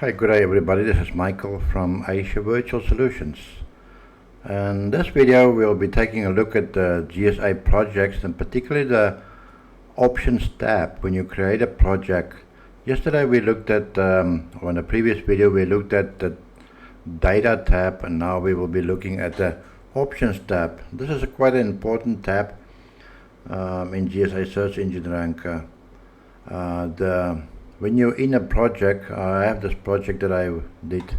Hi, good day everybody. This is Michael from Asia Virtual Solutions. And this video we'll be taking a look at the GSA projects and particularly the options tab when you create a project. Yesterday we looked at, or in the previous video we looked at the data tab, and now we will be looking at the options tab. This is quite an important tab in GSA Search Engine Ranker. When you're in a project, I have this project that I did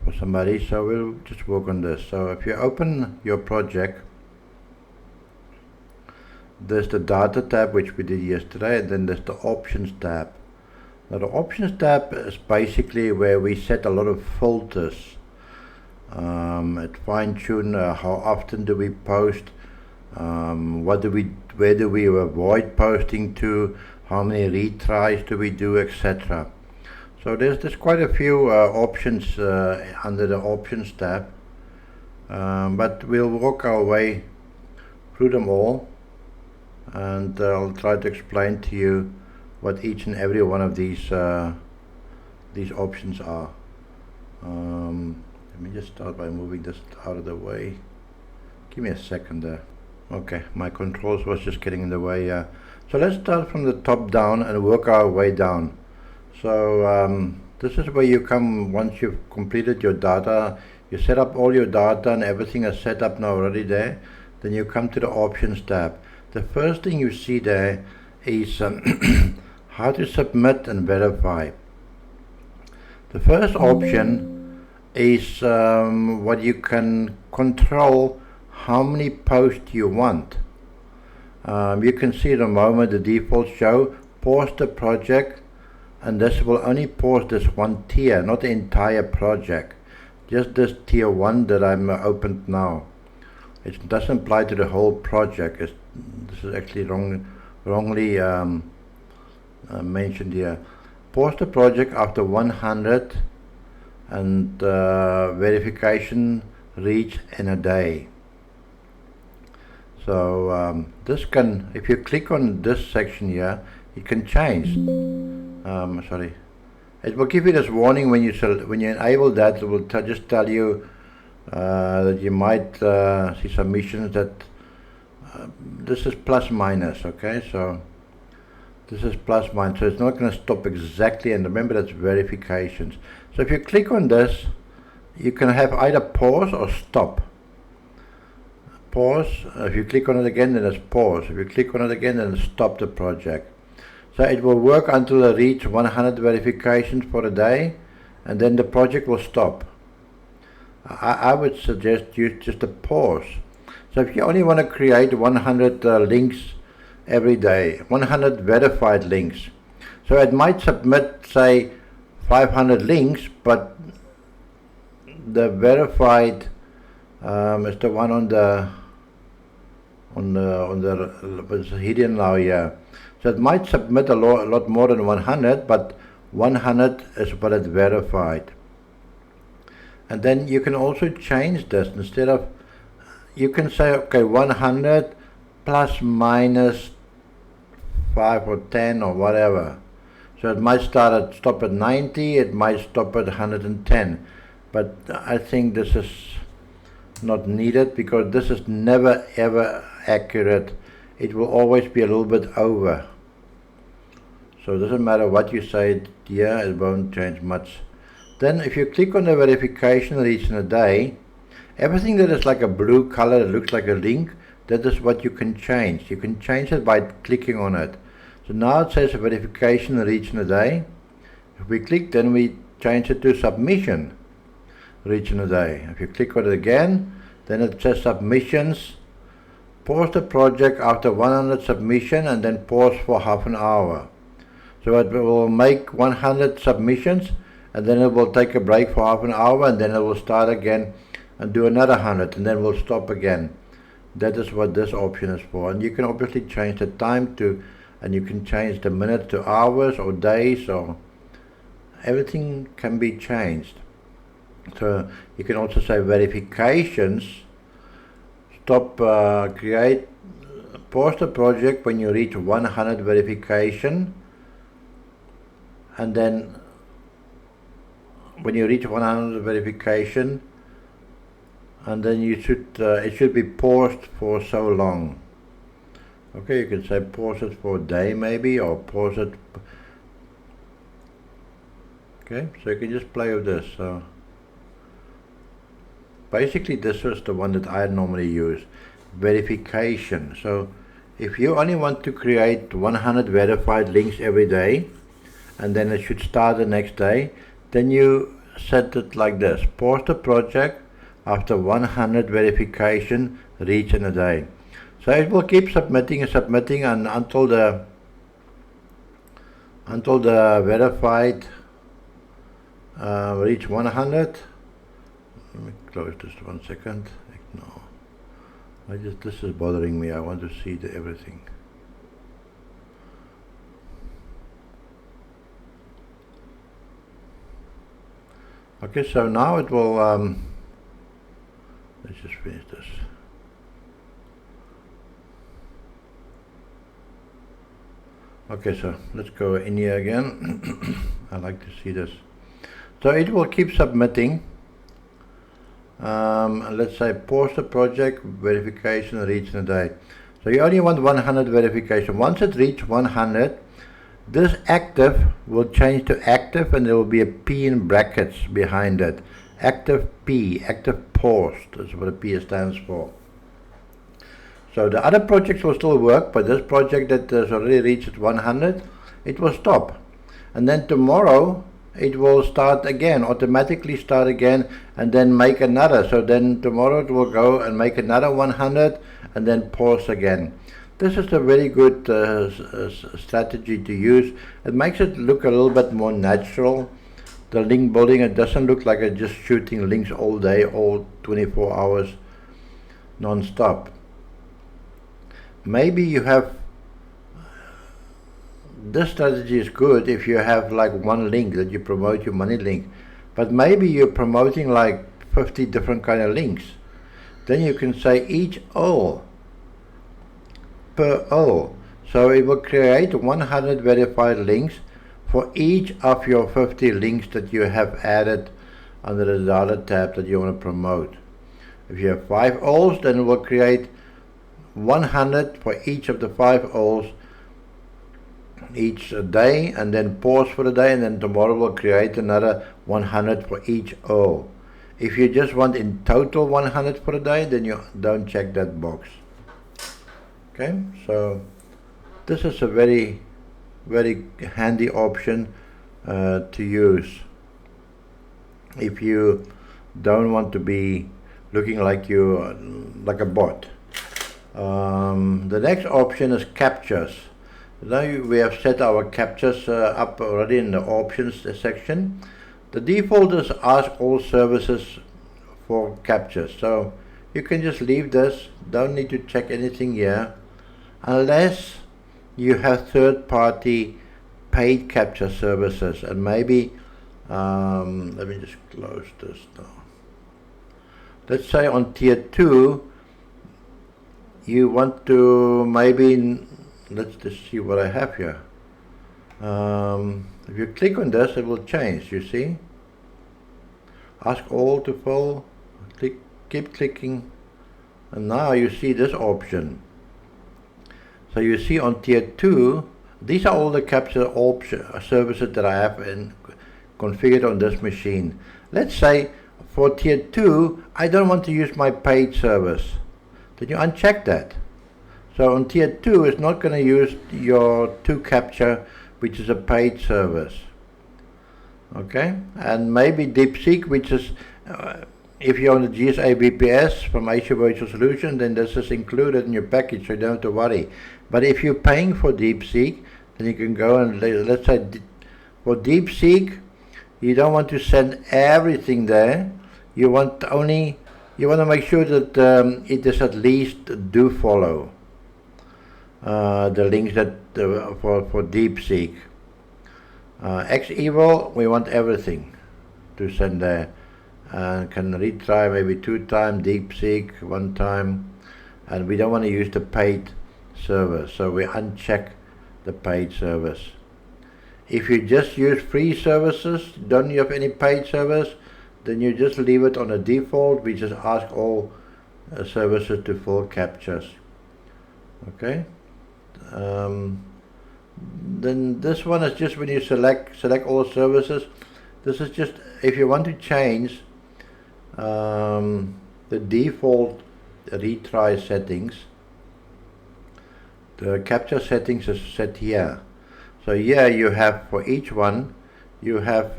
for somebody, so we'll just work on this. So if you open your project, there's the data tab which we did yesterday, and then there's the options tab. Now the options tab is basically where we set a lot of filters. It fine-tune how often do we post, where do we avoid posting to, how many retries do we do, etc. So there's quite a few options under the options tab, but we'll work our way through them all, and I'll try to explain to you what each and every one of these options are. Let me just start by moving this out of the way. Give me a second there. Okay, my controls was just getting in the way. So let's start from the top down and work our way down. So this is where you come once you've completed your data. You set up all your data and everything is set up now already there. Then you come to the options tab. The first thing you see there is how to submit and verify. The first option is what you can control how many posts you want. You can see at the moment the default show pause the project, and this will only pause this one tier, not the entire project, just this tier 1 that I'm opened now. It doesn't apply to the whole project. This is actually wrongly mentioned here. Pause the project after 100 and verification reach in a day. So this can, if you click on this section here, it can change. Sorry, it will give you this warning when you enable that. It will just tell you that you might see submissions that this is plus minus. Okay, so this is plus minus, so it's not going to stop exactly. And remember, that's verifications. So if you click on this, you can have either pause or stop. Pause. If you click on it again, then it's pause. If you click on it again, then it's stop the project. So it will work until it reaches 100 verifications for a day, and then the project will stop. I would suggest use just a pause. So if you only want to create 100 links every day, 100 verified links, so it might submit, say, 500 links, but the verified is the one on the it's hidden now here. So it might submit a lot more than 100, but 100 is what it's verified. And then you can also change this. Instead of, you can say, okay, 100 plus minus 5 or 10 or whatever. So it might stop at 90, it might stop at 110. But I think this is not needed, because this is never ever accurate. It will always be a little bit over. So it doesn't matter what you say here, it won't change much. Then if you click on the verification reach in a day, everything that is like a blue color that looks like a link, that is what you can change. You can change it by clicking on it. So now it says verification reach in a day. If we click, then we change it to submission reach in a day. If you click on it again, then it says submissions. Pause the project after 100 submission, and then pause for half an hour. So it will make 100 submissions, and then it will take a break for half an hour, and then it will start again and do another 100, and then we'll stop again. That is what this option is for. And you can obviously change the time to, and you can change the minutes to hours or days, or everything can be changed. So you can also say verifications, stop, pause the project when you reach 100 verification, and then when you reach 100 verification, and then you should it should be paused for so long. Okay, you can say pause it for a day maybe, or pause it. Okay, so you can just play with this. So basically this was the one that I normally use, verification. So if you only want to create 100 verified links every day, and then it should start the next day, then you set it like this: pause the project after 100 verification reach in a day. So it will keep submitting and submitting, and until the verified reach 100. Let me close this 1 second. No, this is bothering me. I want to see everything. Okay, so now it will. Let's just finish this. Okay, so let's go in here again. I like to see this. So it will keep submitting. Let's say pause the project, verification reach in a day. So you only want 100 verification. Once it reaches 100, this active will change to active, and there will be a P in brackets behind it. Active P, active paused, that's what a P stands for. So the other projects will still work, but this project that has already reached 100, it will stop. And then tomorrow it will start again, automatically start again, and then make another. So then tomorrow it will go and make another 100 and then pause again. This is a very good strategy to use. It makes it look a little bit more natural. The link building, it doesn't look like it's just shooting links all day, all 24 hours non-stop. Maybe you have, this strategy is good if you have like one link that you promote, your money link, but maybe you're promoting like 50 different kind of links. Then you can say each all per all. So it will create 100 verified links for each of your 50 links that you have added under the data tab that you want to promote. If you have 5 alls, then it will create 100 for each of the 5 alls each day, and then pause for the day, and then tomorrow will create another 100 for each all. If you just want in total 100 for the day, then you don't check that box. Okay, so this is a very handy option to use if you don't want to be looking like like a bot. The next option is CAPTCHAs. Now we have set our CAPTCHAs up already in the options section. The default is ask all services for CAPTCHAs. So you can just leave this, don't need to check anything here, unless you have third-party paid CAPTCHA services. And maybe, let me just close this now. Let's say on tier 2, you want to maybe, let's just see what I have here. If you click on this, it will change, you see. Ask all to full, keep clicking, and now you see this option. So you see on tier 2, these are all the CAPTCHA services that I have configured on this machine. Let's say for tier 2, I don't want to use my paid service. Then you uncheck that. So on tier 2, it's not going to use your 2 CAPTCHA, which is a paid service. Okay, and maybe DeepSeek, which is, if you're on the GSA VPS from Asia Virtual Solution, then this is included in your package, so you don't have to worry. But if you're paying for DeepSeek, then you can go and, let's say for DeepSeek, you don't want to send everything there. You want to make sure that it is at least do follow the links that for DeepSeek. XEvil, we want everything to send there, and can retry maybe 2 times, DeepSeek 1 time, and we don't want to use the paid service, so we uncheck the paid service. If you just use free services, don't you have any paid service, then you just leave it on a default. We just ask all services to fill CAPTCHAs. Okay. Then this one is just when you select all services. This is just if you want to change the default retry settings. The CAPTCHA settings is set here. So here you have, for each one, you have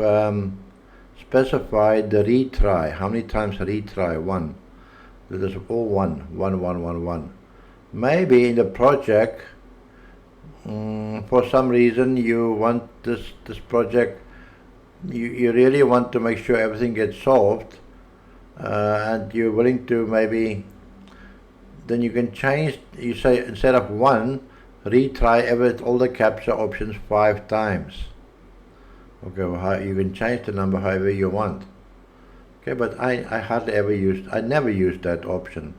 specified the retry. How many times retry? 1. This is all 1. 1, 1, 1, 1. Maybe in the project, for some reason you want this project, you really want to make sure everything gets solved, and you're willing to maybe, then you can change, you say instead of 1, retry all the CAPTCHA options 5 times. Okay, well, you can change the number however you want. Okay, but I never used that option.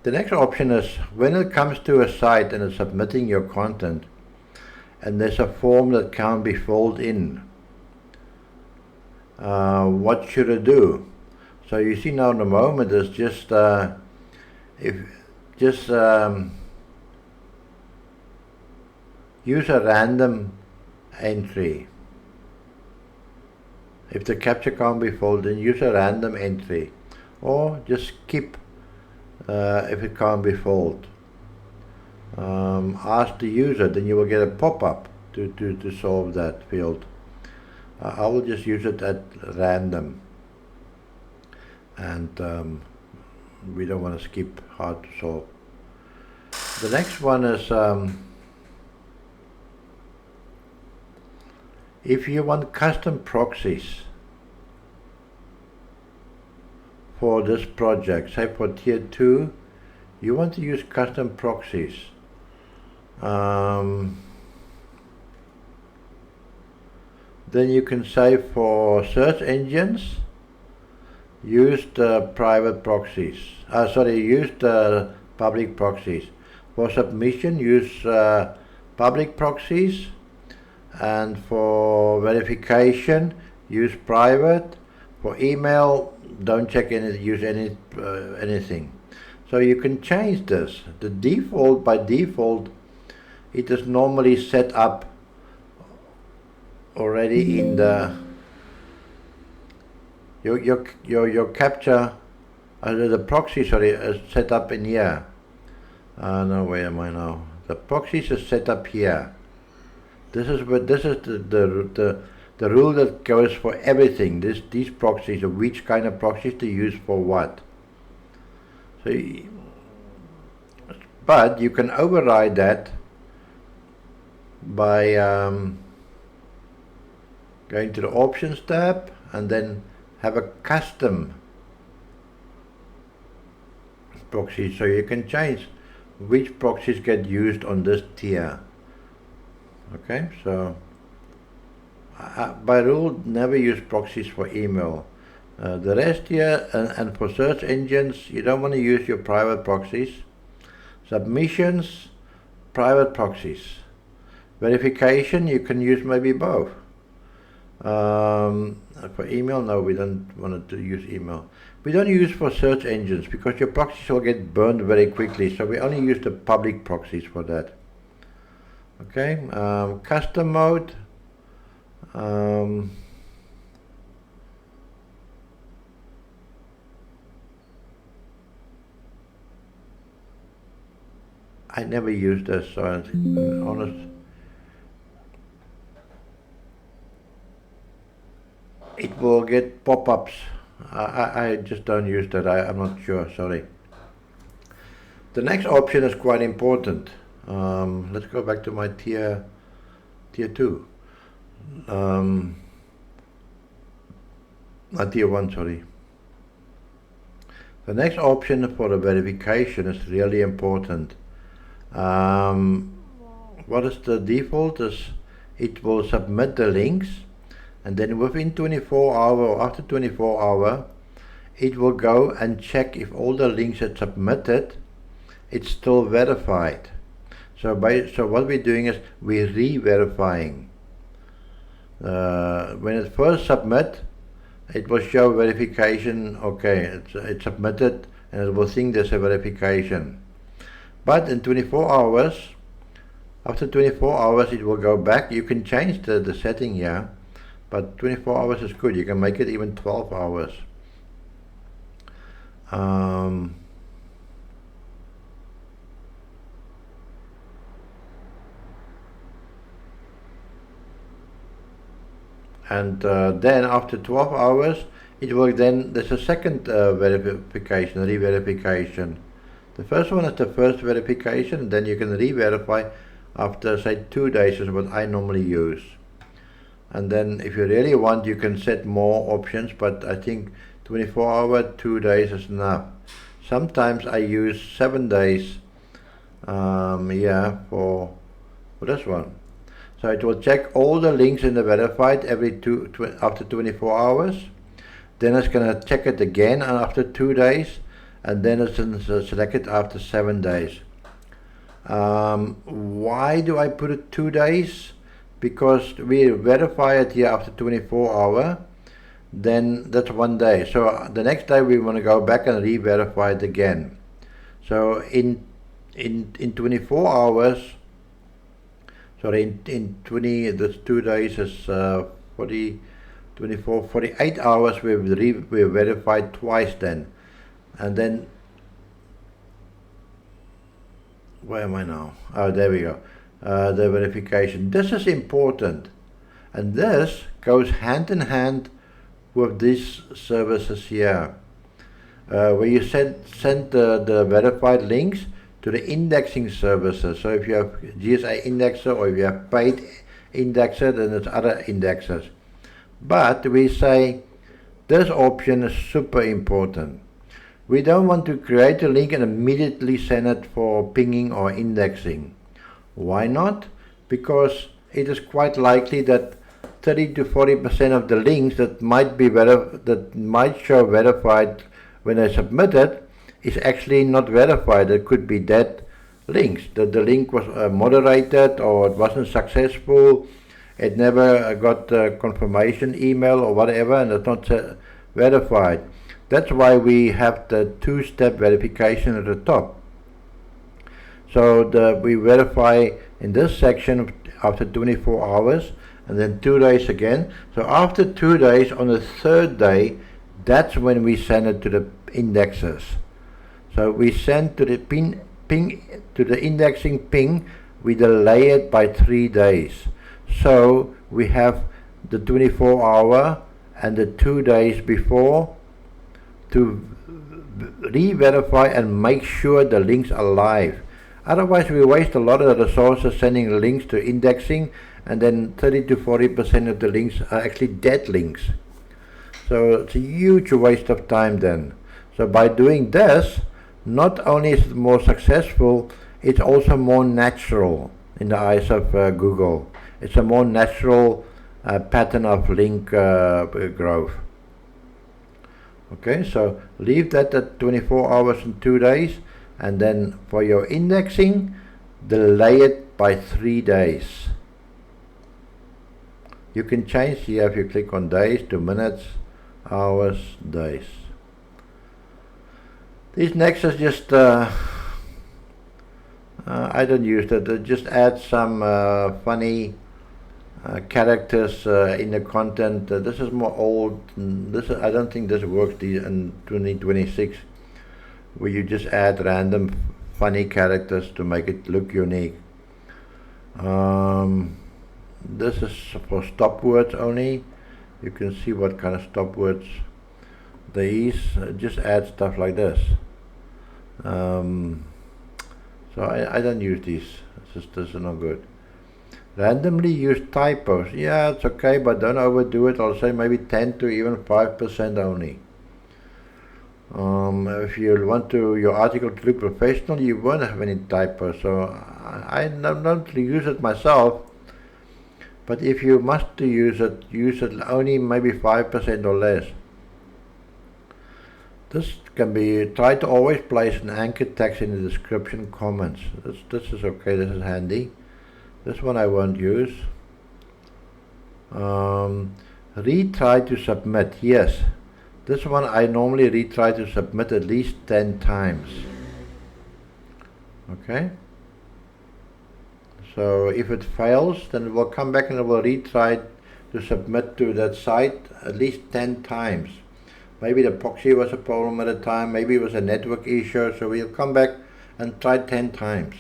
The next option is when it comes to a site and it's submitting your content and there's a form that can't be filled in, what should it do? So you see now in the moment it's just use a random entry. If the CAPTCHA can't be filled in, use a random entry, or just skip if it can't be filled. Ask the user, then you will get a pop-up to solve that field. I will just use it at random, and we don't want to skip hard to solve. The next one is if you want custom proxies for this project, say for tier 2, you want to use custom proxies. Then you can say for search engines, use the private proxies. Use the public proxies. For submission, use public proxies, and for verification, use private. For email, don't check use anything. So you can change this. The default, by default, it is normally set up already in the your CAPTCHA, the proxy, is set up in here. No, where am I now? The proxies is set up here. This is the rule that goes for everything. These proxies, or which kind of proxies to use for what. So, but you can override that by going to the Options tab and then have a custom proxy. So you can change which proxies get used on this tier. Okay, so by rule, never use proxies for email. The rest here, and for search engines, you don't want to use your private proxies. Submissions, private proxies. Verification, you can use maybe both. For email, no, we don't want to use email. We don't use for search engines because your proxies will get burned very quickly, so we only use the public proxies for that. Okay, custom mode. I never used this, so I'm honest. It will get pop-ups. I just don't use that. I'm not sure, sorry. The next option is quite important. Let's go back to my tier 2. Tier 1, sorry. The next option for the verification is really important. What is the default? It will submit the links, and then within 24 hours or after 24 hours, it will go and check if all the links are submitted, it's still verified. So what we're doing is we're re-verifying. When it first submit, it will show verification. Okay, it's submitted, and it will think there's a verification. But in 24 hours, after 24 hours, it will go back. You can change the setting here, but 24 hours is good. You can make it even 12 hours. And then after 12 hours, it will then, there's a second verification, re-verification. The first one is the first verification, then you can re-verify after, say, 2 days is what I normally use. And then if you really want, you can set more options, but I think 24 hours, 2 days is enough. Sometimes I use 7 days, for this one. So it will check all the links in the verified after 24 hours. Then it's going to check it again after 2 days, and then it's going to select it after 7 days. Why do I put it 2 days? Because we verify it here after 24 hours, then that's 1 day. So the next day we want to go back and re-verify it again. So in 24 hours, sorry, in 20, this 2 days is 48 hours we've verified twice then. And then, where am I now? Oh, there we go. The verification. This is important, and this goes hand in hand with these services here, where you send the verified links to the indexing services. So if you have GSA indexer or if you have paid indexer, then it's other indexers. But we say this option is super important. We don't want to create a link and immediately send it for pinging or indexing. Why not? Because it is quite likely that 30 to 40% of the links that might show verified when they submit it is actually not verified. It could be dead links, that the link was moderated, or it wasn't successful, it never got a confirmation email or whatever, and it's not verified. That's why we have the two-step verification at the top. So we verify in this section after 24 hours, and then 2 days again. So after 2 days, on the third day, that's when we send it to the indexers. So we send to the ping to the indexing ping, we delay it by 3 days. So we have the 24 hour and the 2 days before to re-verify and make sure the links are live. Otherwise we waste a lot of the resources sending links to indexing, and then 30 to 40% of the links are actually dead links. So it's a huge waste of time then. So by doing this, not only is it more successful, it's also more natural in the eyes of Google. It's a more natural pattern of link growth. Okay, so leave that at 24 hours and 2 days, and then for your indexing, delay it by 3 days. You can change here if you click on days to minutes, hours, days. This next is just I don't use that. Just add some funny characters in the content. This is more old. I don't think this works in 2026, where you just add random funny characters to make it look unique. This is for stop words only. You can see what kind of stop words there is. Just add stuff like this. So I don't use these. This is not good. Randomly use typos. Yeah, it's okay, but don't overdo it. I'll say maybe 10 to even 5% only. If you want your article to look professional, you won't have any typos. So I don't use it myself. But if you must use it only maybe 5% or less. This can be, try to always place an anchor text in the description comments. This is okay, this is handy. This one I won't use. Retry to submit, yes. This one I normally retry to submit at least 10 times. Okay. So if it fails, then it will come back and it will retry to submit to that site at least 10 times. Maybe the proxy was a problem at the time, maybe it was a network issue, so we'll come back and try 10 times.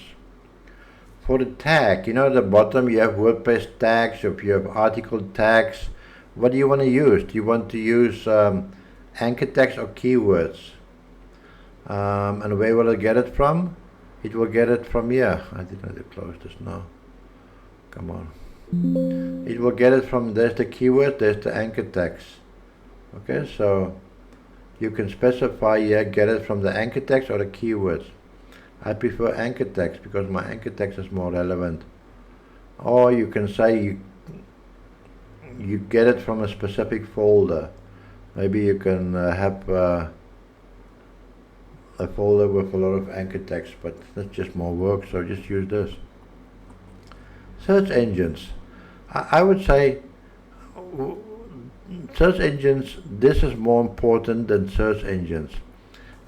For the tag, you know at the bottom you have WordPress tags, if you have article tags, what do you want to use? Do you want to use anchor text or keywords? And where will it get it from? It will get it from here. I didn't have to close this now. Come on. It will get it from, there's the keyword, there's the anchor text. Okay, so you can specify here, get it from the anchor text or the keywords. I prefer anchor text because my anchor text is more relevant. Or you can say you get it from a specific folder. Maybe you can have a folder with a lot of anchor text, but that's just more work, so just use this. Search engines. I would say search engines, this is more important than search engines,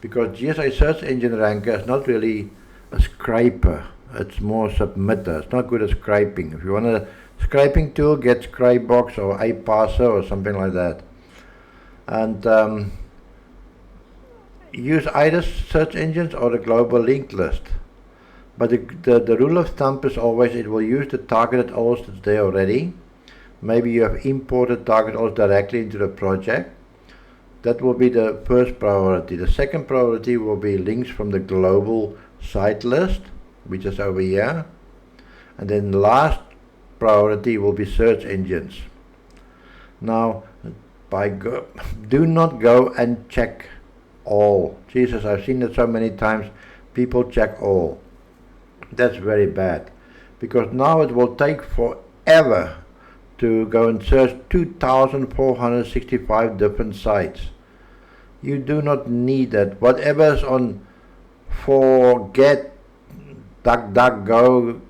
because GSA Search Engine Ranker is not really a scraper, it's more a submitter. It's not good at scraping. If you want a scraping tool, get Scrapebox or iParser or something like that. And use either search engines or the global linked list. But the rule of thumb is always it will use the targeted ALS that's there already. Maybe you have imported target ALS directly into the project. That will be the first priority. The second priority will be links from the global site list, which is over here. And then the last priority will be search engines. Now, do not go and check all. Jesus, I've seen it so many times. People check all. That's very bad, because now it will take forever to go and search 2,465 different sites. You do not need that. Whatever is on Forget, DuckDuckGo,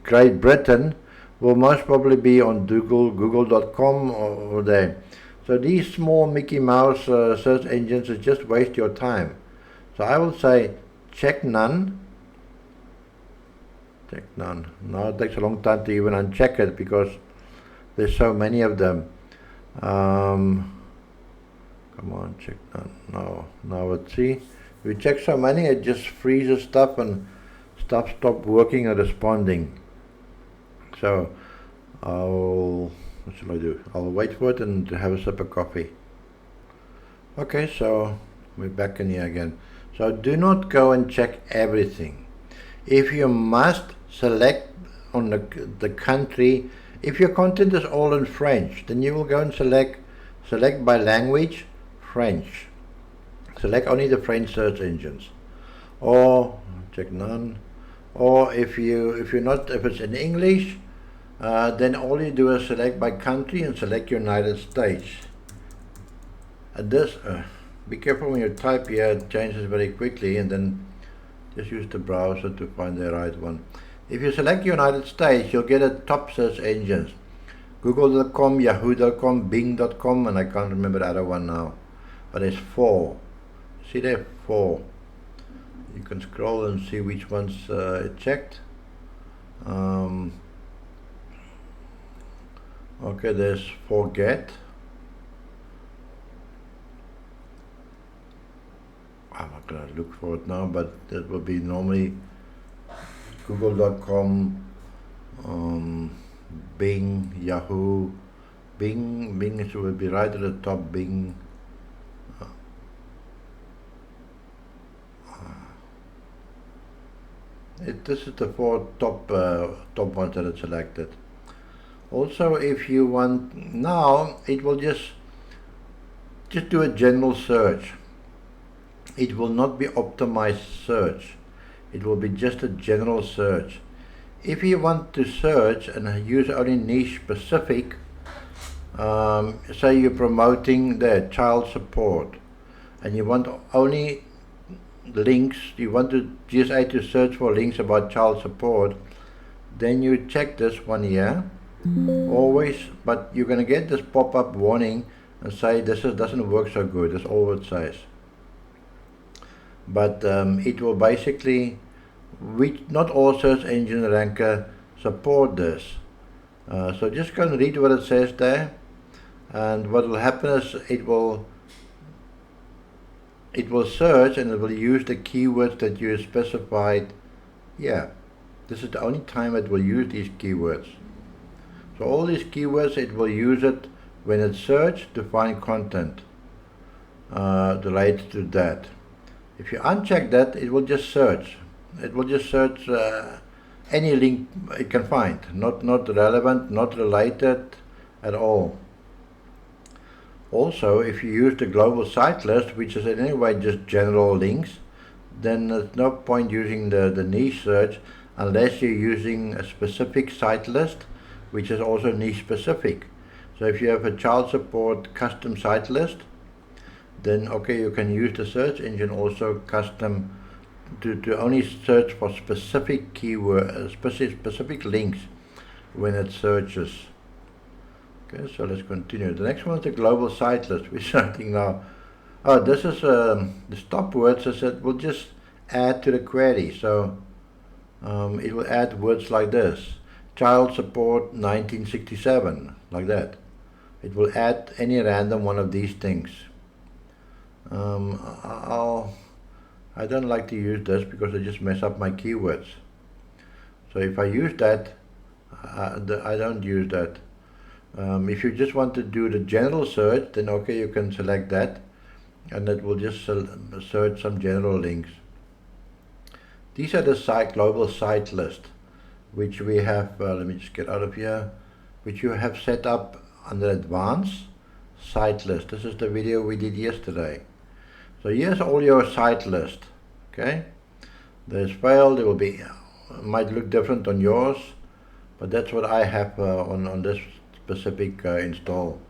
Great Britain will most probably be on Google.com or there. So these small Mickey Mouse search engines is just waste your time. So I will say check none. Check none. Now it takes a long time to even uncheck it because there's so many of them. Come on, check none. No, now let's see. If you check so many, it just freezes stuff and stuff stops working and responding. So what shall I do? I'll wait for it and have a sip of coffee. Okay, so we're back in here again. So do not go and check everything. If you must, select on the country. If your content is all in French, then you will go and select by language, French. Select only the French search engines. Or check none. Or if it's in English, then all you do is select by country and select United States. And this, be careful when you type here, it changes very quickly, and then just use the browser to find the right one. If you select United States, you'll get a top search engines. Google.com, Yahoo.com, Bing.com, and I can't remember the other one now. But there's 4. See there, 4. You can scroll and see which ones it checked. Okay, there's Forget. I'm not going to look for it now, but that will be normally Google.com, Bing, Yahoo, Bing will be right at the top, Bing. This is the 4 top ones that are selected. Also, if you want, now it will just do a general search. It will not be optimized search. It will be just a general search. If you want to search and use only niche specific, say you're promoting the child support, and you want only links, you want GSA to search for links about child support, then you check this one here, always, but you're going to get this pop-up warning and say doesn't work so good. That's all it says. But it will basically, not all search engine ranker support this. So just go and read what it says there, and what will happen is it will search and it will use the keywords that you specified. Yeah, this is the only time it will use these keywords. So all these keywords, it will use it when it searches to find content related to that. If you uncheck that, it will just search. It will just search any link it can find, not relevant, not related at all. Also, if you use the global site list, which is anyway just general links, then there's no point using the niche search unless you're using a specific site list, which is also niche specific. So if you have a child support custom site list, then okay, you can use the search engine also custom to only search for specific keyword, specific links when it searches. Okay, so let's continue. The next one is the global site list, which I think now, this is the stop words, as it will just add to the query. So it will add words like this: child support 1967, like that. It will add any random one of these things. I don't like to use this because I just mess up my keywords. So if I use that, I don't use that. If you just want to do the general search, then okay, you can select that, and it will just search some general links. These are the global site list, which we have, let me just get out of here, which you have set up under advanced site list. This is the video we did yesterday. So here's all your site list. Okay, there's failed. It will be, might look different on yours, but that's what I have on this specific install.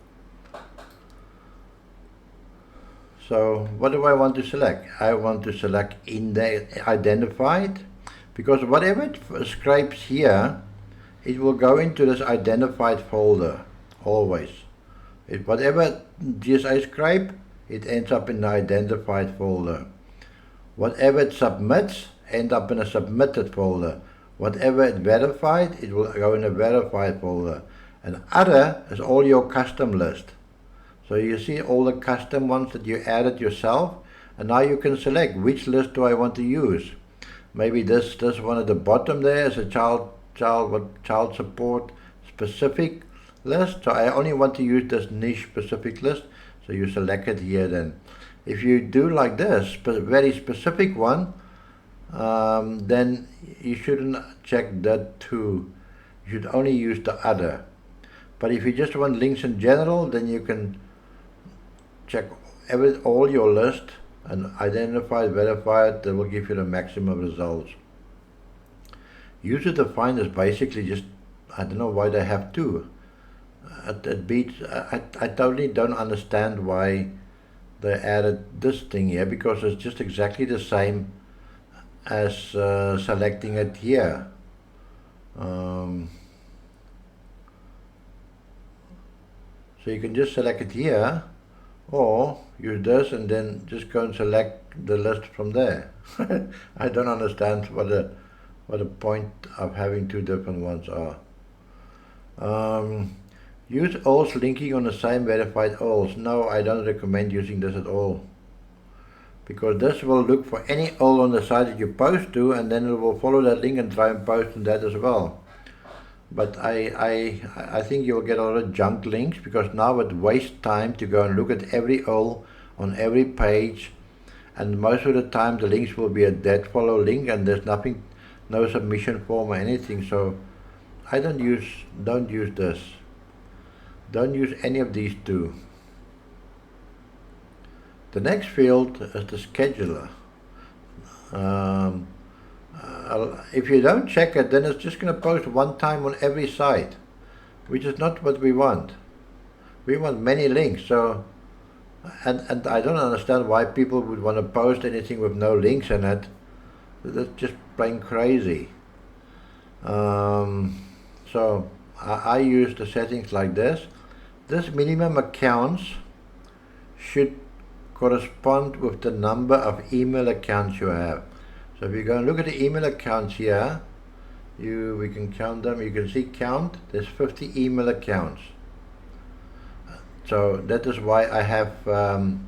So what do I want to select? I want to select identified, because whatever it scrapes here, it will go into this identified folder always. Whatever GSA scrape, it ends up in the identified folder. Whatever it submits, end up in a submitted folder. Whatever it verified, it will go in a verified folder. And other is all your custom list. So you see all the custom ones that you added yourself, and now you can select which list do I want to use. Maybe this one at the bottom there is a child support specific list. So I only want to use this niche specific list. So you select it here then. If you do like this, very specific one, then you shouldn't check that too. You should only use the other. But if you just want links in general, then you can check all your list and identify, verify it. That will give you the maximum results. User defined is basically just, I don't know why they have two. It beats, I totally don't understand why they added this thing here, because it's just exactly the same as selecting it here. So you can just select it here, or use this and then just go and select the list from there. I don't understand what the point of having two different ones are. Use alls linking on the same verified alls. No, I don't recommend using this at all, because this will look for any all on the site that you post to, and then it will follow that link and try and post on that as well. But I think you'll get a lot of junk links, because now it wastes time to go and look at every all on every page, and most of the time the links will be a dead follow link, and there's nothing, no submission form or anything. So I don't use this. Don't use any of these two. The next field is the scheduler. If you don't check it, then it's just going to post one time on every site, which is not what we want. We want many links. So And I don't understand why people would want to post anything with no links in it. That's just plain crazy. So I use the settings like this. This minimum accounts should correspond with the number of email accounts you have. So if you go and look at the email accounts here, we can count them. You can see count, there's 50 email accounts. So that is why I have, on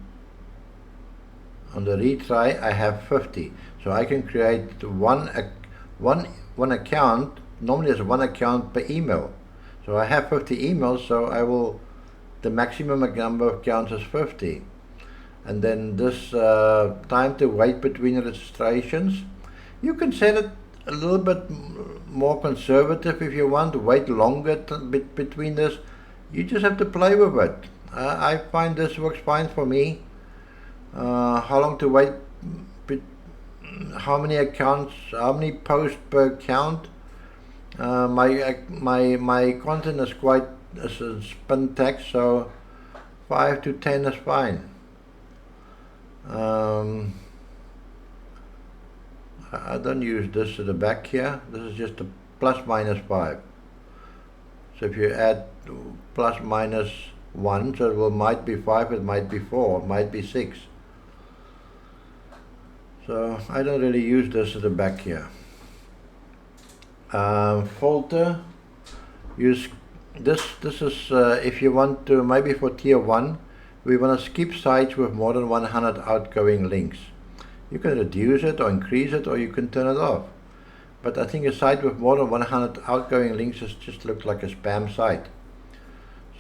the retry, I have 50. So I can create one account. Normally there's one account per email. So I have 50 emails, so the maximum number of accounts is 50. And then this time to wait between registrations, you can set it a little bit more conservative if you want to wait longer between this. You just have to play with it. I find this works fine for me. How long to wait, how many accounts, how many posts per account. My content is quite spin text, so 5 to 10 is fine. I don't use this at the back here. This is just a plus minus 5. So if you add plus minus 1, so might be 5, it might be 4, it might be 6. So I don't really use this at the back here. Filter, use this is if you want to, maybe for tier 1, we want to skip sites with more than 100 outgoing links. You can reduce it or increase it, or you can turn it off. But I think a site with more than 100 outgoing links just looks like a spam site.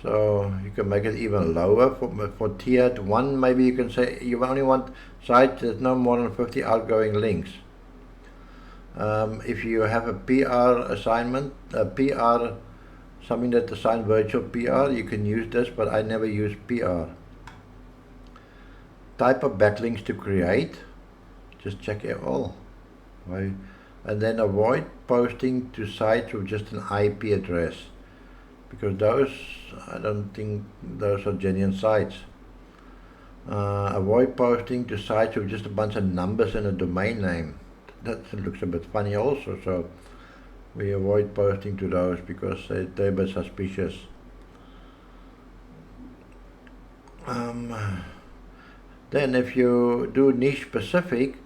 So you can make it even lower. For tier 1, maybe you can say you only want sites that no more than 50 outgoing links. If you have a PR assignment, a PR, something that assigns virtual PR, you can use this, but I never use PR. Type of backlinks to create, just check it all. Right? And then avoid posting to sites with just an IP address, because those, I don't think those are genuine sites. Avoid posting to sites with just a bunch of numbers and a domain name. That looks a bit funny also, so we avoid posting to those because they're a bit suspicious. Then if you do niche specific,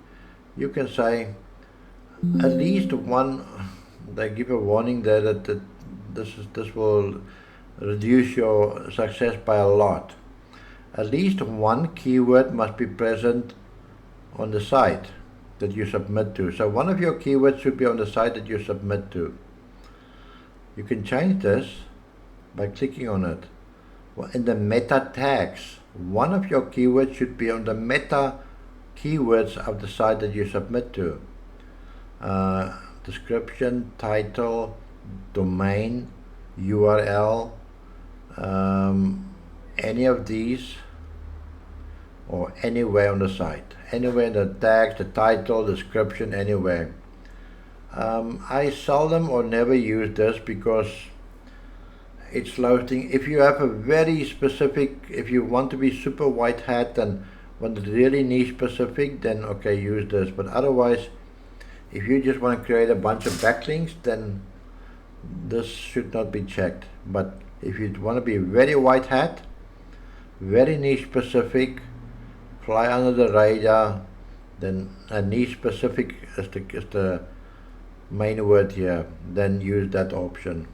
you can say at least one, they give a warning there that this will reduce your success by a lot. At least one keyword must be present on the site that you submit to. So one of your keywords should be on the site that you submit to. You can change this by clicking on it. Well, in the meta tags, one of your keywords should be on the meta keywords of the site that you submit to. Description, title, domain, URL, any of these, or anywhere on the site. Anywhere in the tags, the title, description, anywhere. I seldom or never use this because it slows things. If you have a very specific, if you want to be super white hat and want it really niche specific, then okay, use this. But otherwise, if you just want to create a bunch of backlinks, then this should not be checked. But if you want to be very white hat, very niche specific, fly under the radar, then a niche specific is the main word here, then use that option.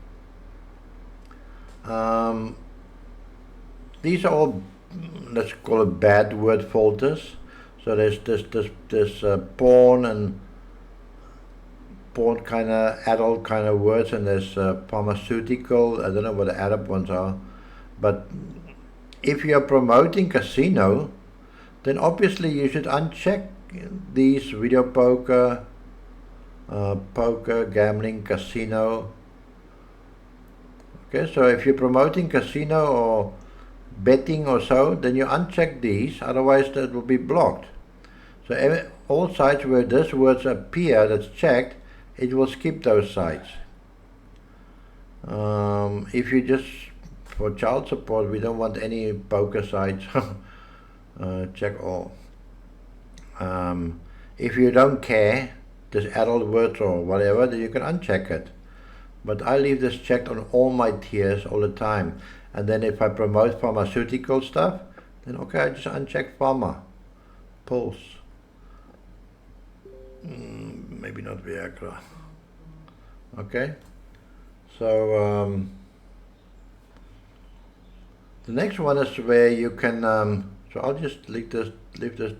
These are all, let's call it bad word filters. So there's porn and porn kind of adult kind of words, and there's pharmaceutical. I don't know what the Arab ones are, but if you are promoting casino, then obviously you should uncheck these: video poker, poker, gambling, casino. Okay, so if you're promoting casino or betting or so, then you uncheck these, otherwise that will be blocked. So all sites where these words appear that's checked, it will skip those sites. If you just, for child support, we don't want any poker sites check all. If you don't care, this adult words or whatever, then you can uncheck it. But I leave this checked on all my tiers all the time. And then if I promote pharmaceutical stuff, then okay, I just uncheck pharma, pills. Maybe not Viagra. Okay, so the next one is where you can, so I'll just leave this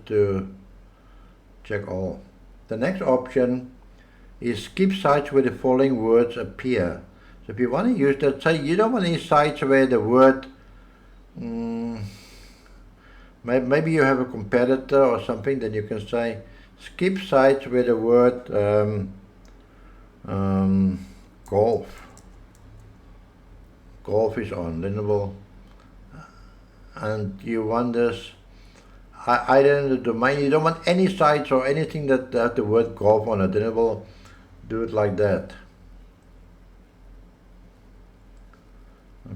to check all. The next option is skip sites where the following words appear. So if you want to use that, say you don't want any sites where the word, maybe you have a competitor or something, then you can say skip sites where the word golf is on, then it will, and you want this either in the domain, you don't want any sites or anything that have the word golf on it, then it will do it like that.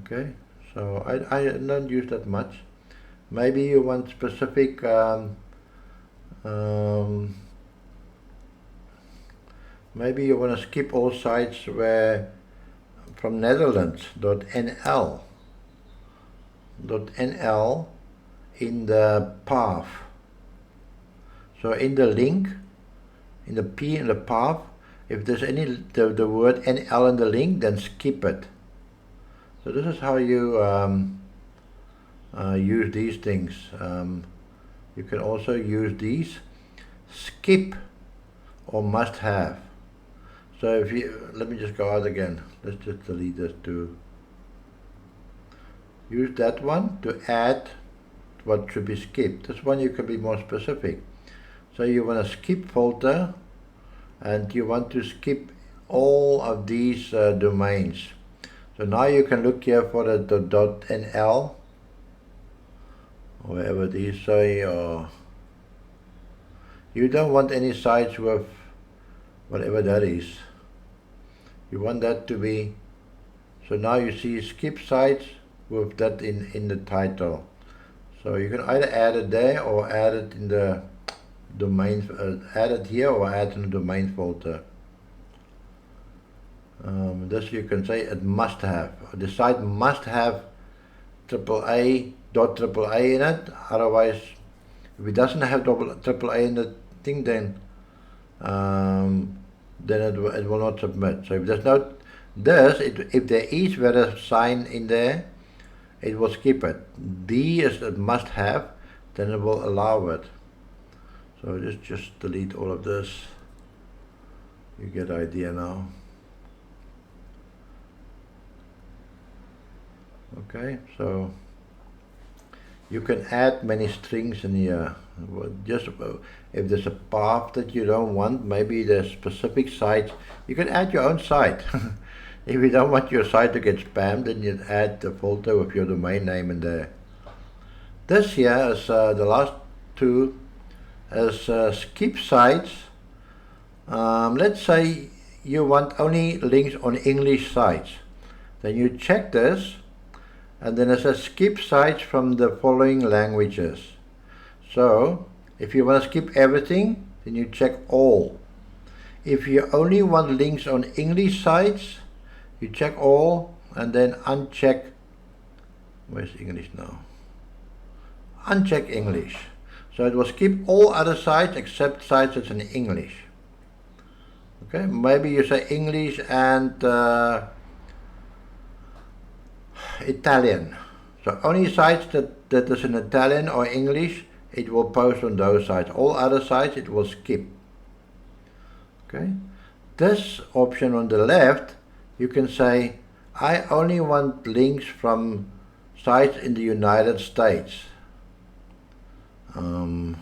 Okay, so I don't use that much. Maybe you want specific maybe you want to skip all sites where from Netherlands.nl in the path. So in the link, in the P in the path, if there's any the word NL in the link, then skip it. So this is how you use these things. You can also use these skip or must have. So if you, let me just go out again. Let's just delete this to use that one to add what should be skipped. This one you can be more specific. So you want to skip filter and you want to skip all of these domains. So now you can look here for the .nl, or wherever these say, or you don't want any sites with whatever that is. You want that to be, so now you see skip sites with that in the title. So you can either add it there or add it in the domain, add it here or add it in the domain folder. This you can say it must have. The site must have AAA in it. Otherwise, if it doesn't have AAA in the thing, then it will not submit. So if there's no this, if there is a sign in there, it will skip it. D is it must have, then it will allow it. So just delete all of this. You get the idea now. Okay, so you can add many strings in here. Just if there's a path that you don't want, maybe there's specific sites, you can add your own site. If you don't want your site to get spammed, then you add the folder with your domain name in there. This here is the last two, is skip sites. Let's say you want only links on English sites. Then you check this, and then it says skip sites from the following languages. So if you want to skip everything, then you check all. If you only want links on English sites, you check all and then uncheck, where's English now? Uncheck English. So it will skip all other sites except sites that's in English. Okay, maybe you say English and Italian. So only sites that is in Italian or English, it will post on those sites. All other sites it will skip. Okay. This option on the left, you can say, I only want links from sites in the United States. Where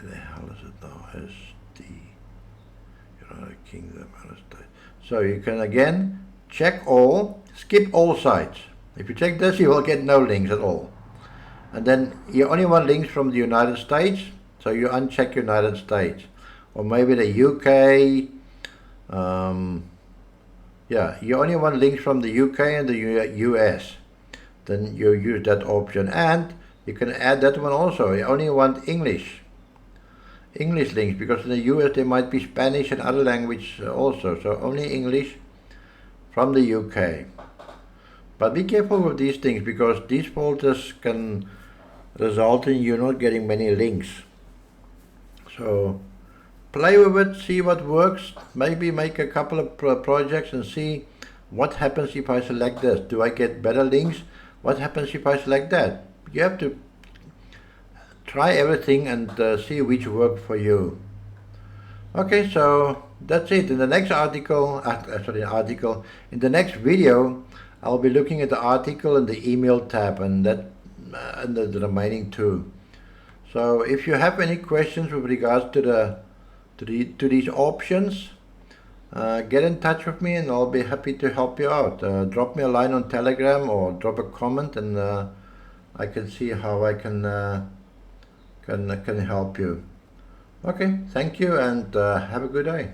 the hell is it now? SD, United Kingdom, United States. So you can again check all, skip all sites. If you check this, you will get no links at all. And then you only want links from the United States, so you uncheck United States. Or maybe the UK, Yeah, you only want links from the UK and the US, then you use that option. And you can add that one also. You only want English links, because in the US there might be Spanish and other language also, so only English from the UK. But be careful with these things, because these filters can result in you not getting many links. So play with it, see what works, maybe make a couple of projects and see what happens if I select this. Do I get better links? What happens if I select that? You have to try everything and see which works for you. Okay, so that's it. In the next article, in the next video, I'll be looking at the article and the email tab, and that and the remaining two. So if you have any questions with regards to these options, get in touch with me and I'll be happy to help you out. Drop me a line on Telegram or drop a comment, and I can see how I can help you. Okay, thank you, and have a good day.